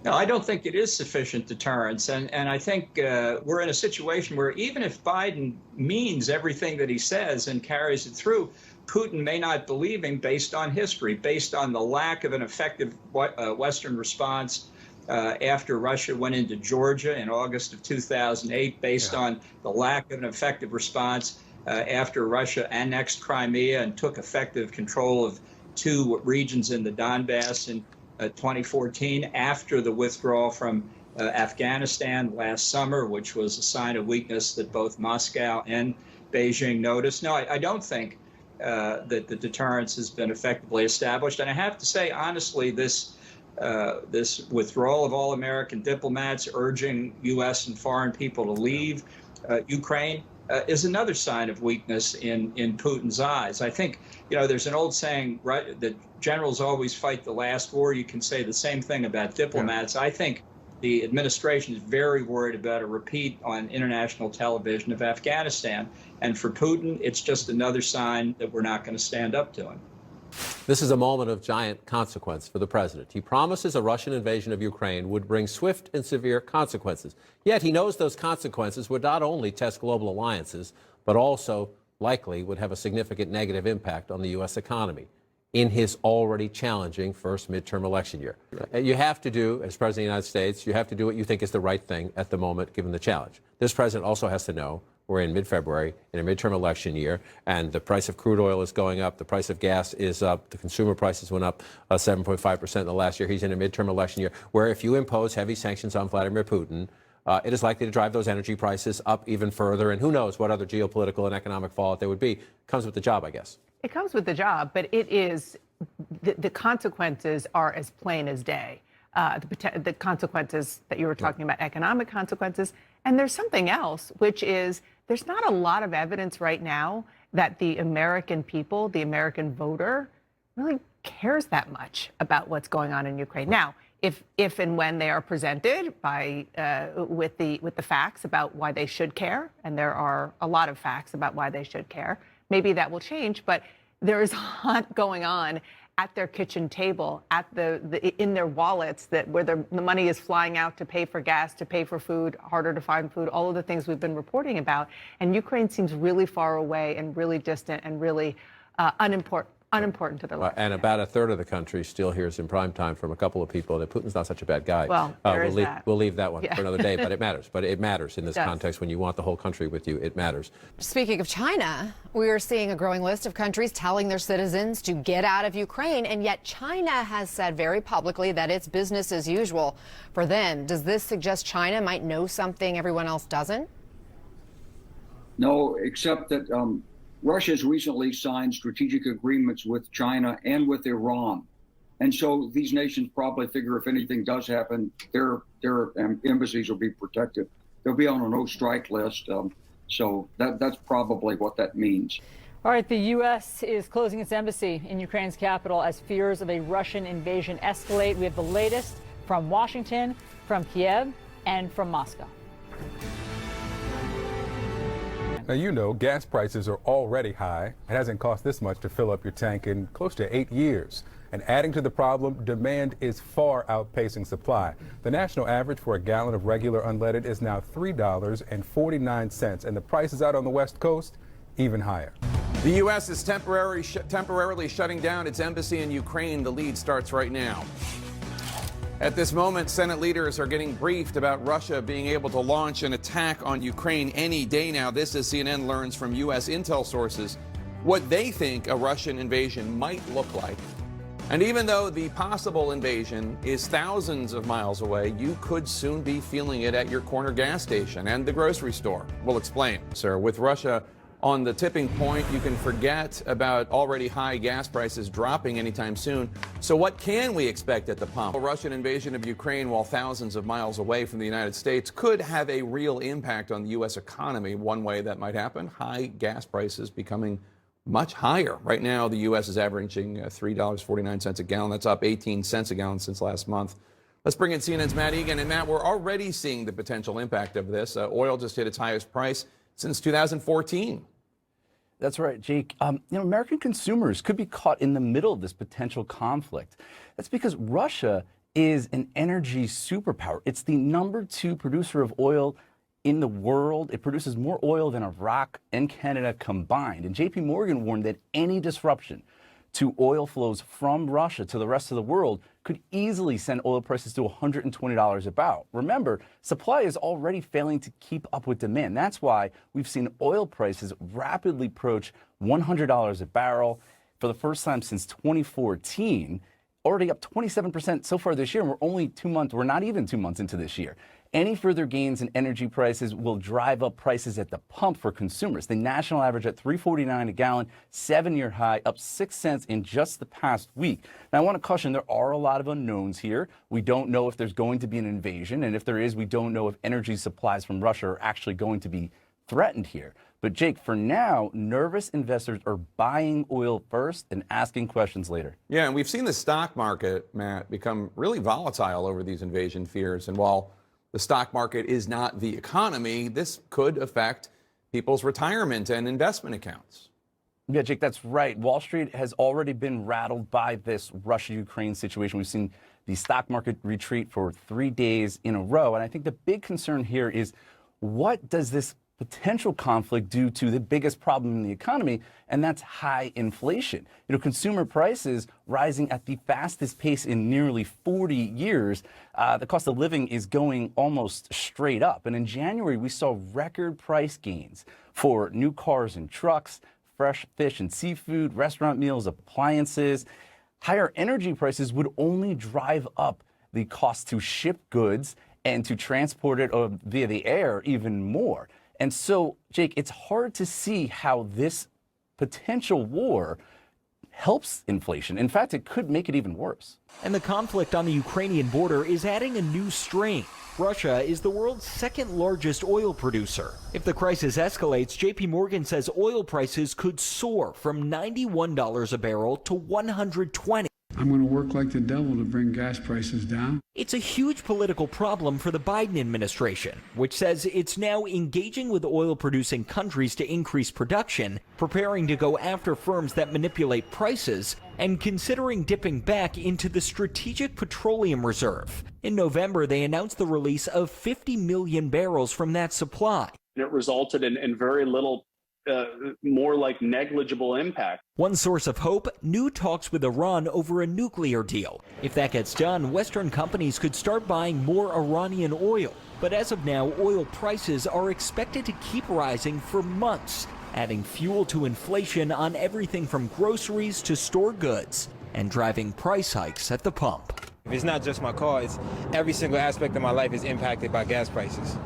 No, I don't think it is sufficient deterrence. And I think we're in a situation where even if Biden means everything that he says and carries it through, Putin may not believe him based on history, based on the lack of an effective Western response after Russia went into Georgia in August of 2008, based on the lack of an effective response after Russia annexed Crimea and took effective control of two regions in the Donbass in 2014, after the withdrawal from Afghanistan last summer, which was a sign of weakness that both Moscow and Beijing noticed. No, I don't think that the deterrence has been effectively established. And I have to say, honestly, this withdrawal of all American diplomats, urging U.S. and foreign people to leave Ukraine, is another sign of weakness in Putin's eyes. I think, there's an old saying, right, that generals always fight the last war. You can say the same thing about diplomats. I think the administration is very worried about a repeat on international television of Afghanistan. And for Putin, it's just another sign that we're not going to stand up to him. This is a moment of giant consequence for the president. He promises a Russian invasion of Ukraine would bring swift and severe consequences. Yet he knows those consequences would not only test global alliances, but also likely would have a significant negative impact on the U.S. economy in his already challenging first midterm election year. You have to do, as President of the United States, you have to do what you think is the right thing at the moment, given the challenge. This president also has to know we're in mid-February, in a midterm election year, and the price of crude oil is going up, the price of gas is up, the consumer prices went up 7.5% in the last year. He's in a midterm election year where if you impose heavy sanctions on Vladimir Putin, it is likely to drive those energy prices up even further, and who knows what other geopolitical and economic fallout there would be. Comes with the job, I guess. It comes with the job, but it is, the consequences are as plain as day. The consequences that you were talking about, economic consequences. And there's something else, which is there's not a lot of evidence right now that the American people, the American voter, really cares that much about what's going on in Ukraine. Now, if and when they are presented by with the facts about why they should care, and there are a lot of facts about why they should care, maybe that will change. But there is a lot going on at their kitchen table, at in their wallets, where the money is flying out to pay for gas, to pay for food, harder to find food, all of the things we've been reporting about. And Ukraine seems really far away and really distant and really unimportant to their lives. And about a third of the country still hears in prime time from a couple of people that Putin's not such a bad guy. Well, we'll leave that one for another day, but it matters. But it matters in this context. When you want the whole country with you, it matters. Speaking of China, we are seeing a growing list of countries telling their citizens to get out of Ukraine, and yet China has said very publicly that it's business as usual for them. Does this suggest China might know something everyone else doesn't? No, except that Russia has recently signed strategic agreements with China and with Iran. And so these nations probably figure if anything does happen, their embassies will be protected. They'll be on a no-strike list. So that's probably what that means. All right, the U.S. is closing its embassy in Ukraine's capital as fears of a Russian invasion escalate. We have the latest from Washington, from Kiev, and from Moscow. Now, gas prices are already high. It hasn't cost this much to fill up your tank in close to 8 years. And adding to the problem, demand is far outpacing supply. The national average for a gallon of regular unleaded is now $3.49, and the prices out on the West Coast even higher. The U.S. is temporarily shutting down its embassy in Ukraine. The lead starts right now. At this moment, Senate leaders are getting briefed about Russia being able to launch an attack on Ukraine any day now. This as CNN learns from U.S. intel sources what they think a Russian invasion might look like. And even though the possible invasion is thousands of miles away, you could soon be feeling it at your corner gas station and the grocery store. We'll explain, sir. With Russia on the tipping point, you can forget about already high gas prices dropping anytime soon. So what can we expect at the pump? A Russian invasion of Ukraine, while thousands of miles away from the United States, could have a real impact on the U.S. economy. One way that might happen, high gas prices becoming much higher. Right now, the U.S. is averaging $3.49 a gallon. That's up 18 cents a gallon since last month. Let's bring in CNN's Matt Egan. And Matt, we're already seeing the potential impact of this. Oil just hit its highest price since 2014. That's right, Jake. American consumers could be caught in the middle of this potential conflict. That's because Russia is an energy superpower. It's the #2 producer of oil in the world. It produces more oil than Iraq and Canada combined. And JP Morgan warned that any disruption to oil flows from Russia to the rest of the world could easily send oil prices to $120 a barrel. Remember, supply is already failing to keep up with demand. That's why we've seen oil prices rapidly approach $100 a barrel for the first time since 2014, already up 27% so far this year, and we're not even 2 months into this year. Any further gains in energy prices will drive up prices at the pump for consumers. The national average at $3.49 a gallon, 7-year high, up 6 cents in just the past week. Now, I want to caution there are a lot of unknowns here. We don't know if there's going to be an invasion, and if there is, we don't know if energy supplies from Russia are actually going to be threatened here. But Jake, for now, nervous investors are buying oil first and asking questions later. Yeah, and we've seen the stock market, Matt, become really volatile over these invasion fears. And while the stock market is not the economy, this could affect people's retirement and investment accounts. Yeah, Jake, that's right. Wall Street has already been rattled by this Russia-Ukraine situation. We've seen the stock market retreat for 3 days in a row. And I think the big concern here is, what does this potential conflict due to the biggest problem in the economy, and that's high inflation. You know, consumer prices rising at the fastest pace in nearly 40 years. The cost of living is going almost straight up. And in January, we saw record price gains for new cars and trucks, fresh fish and seafood, restaurant meals, appliances. Higher energy prices would only drive up the cost to ship goods and to transport it via the air even more. And so, Jake, it's hard to see how this potential war helps inflation. In fact, it could make it even worse. And the conflict on the Ukrainian border is adding a new strain. Russia is the world's second largest oil producer. If the crisis escalates, JP Morgan says oil prices could soar from $91 a barrel to $120. I'm going to work like the devil to bring gas prices down. It's a huge political problem for the Biden administration, which says it's now engaging with oil-producing countries to increase production, preparing to go after firms that manipulate prices, and considering dipping back into the Strategic Petroleum Reserve. In November, they announced the release of 50 million barrels from that supply. It resulted in very little more like negligible impact. One source of hope, new talks with Iran over a nuclear deal. If that gets done, Western companies could start buying more Iranian oil. But as of now, oil prices are expected to keep rising for months, adding fuel to inflation on everything from groceries to store goods, and driving price hikes at the pump. It's not just my car, it's every single aspect of my life is impacted by gas prices.